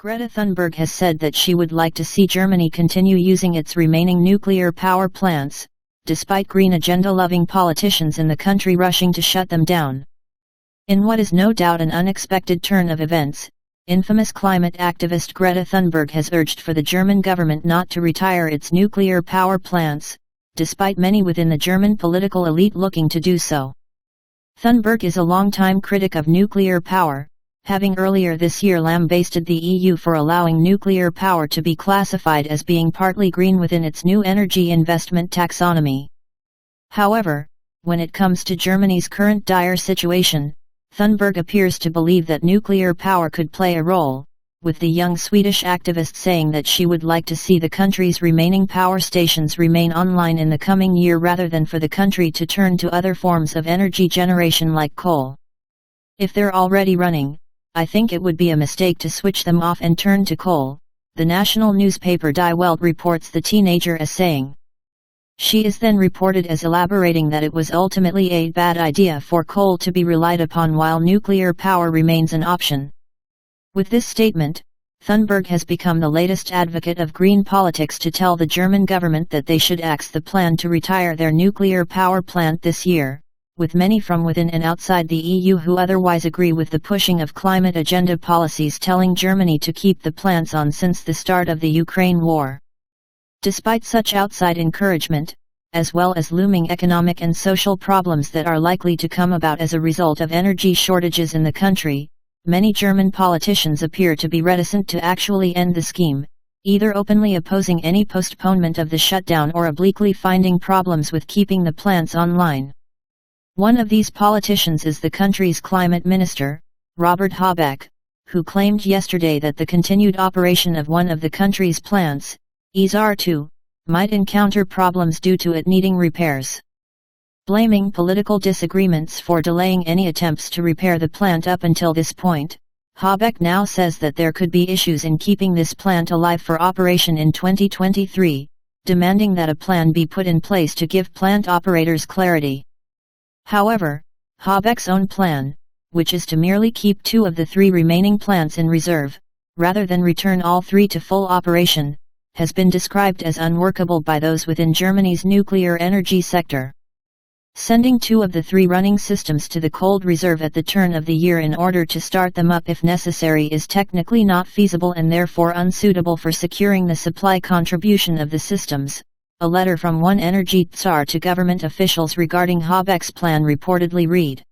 Greta Thunberg has said that she would like to see Germany continue using its remaining nuclear power plants, despite green agenda-loving politicians in the country rushing to shut them down. In what is no doubt an unexpected turn of events, infamous climate activist Greta Thunberg has urged for the German government not to retire its nuclear power plants, despite many within the German political elite looking to do so. Thunberg is a longtime critic of nuclear power, having earlier this year lambasted the EU for allowing nuclear power to be classified as being partly green within its new energy investment taxonomy. However, when it comes to Germany's current dire situation, Thunberg appears to believe that nuclear power could play a role, with the young Swedish activist saying that she would like to see the country's remaining power stations remain online in the coming year rather than for the country to turn to other forms of energy generation like coal. If they're already running, I think it would be a mistake to switch them off and turn to coal, the national newspaper Die Welt reports the teenager as saying. She is then reported as elaborating that it was ultimately a bad idea for coal to be relied upon while nuclear power remains an option. With this statement, Thunberg has become the latest advocate of green politics to tell the German government that they should axe the plan to retire their nuclear power plant this year, with many from within and outside the EU who otherwise agree with the pushing of climate agenda policies telling Germany to keep the plants on since the start of the Ukraine war. Despite such outside encouragement, as well as looming economic and social problems that are likely to come about as a result of energy shortages in the country, many German politicians appear to be reticent to actually end the scheme, either openly opposing any postponement of the shutdown or obliquely finding problems with keeping the plants online. One of these politicians is the country's climate minister, Robert Habeck, who claimed yesterday that the continued operation of one of the country's plants, Isar 2, might encounter problems due to it needing repairs. Blaming political disagreements for delaying any attempts to repair the plant up until this point, Habeck now says that there could be issues in keeping this plant alive for operation in 2023, demanding that a plan be put in place to give plant operators clarity. However, Habeck's own plan, which is to merely keep 2 of the 3 remaining plants in reserve, rather than return all 3 to full operation, has been described as unworkable by those within Germany's nuclear energy sector. Sending 2 of the 3 running systems to the cold reserve at the turn of the year in order to start them up if necessary is technically not feasible and therefore unsuitable for securing the supply contribution of the systems. A letter from one energy czar to government officials regarding Habeck's plan reportedly read.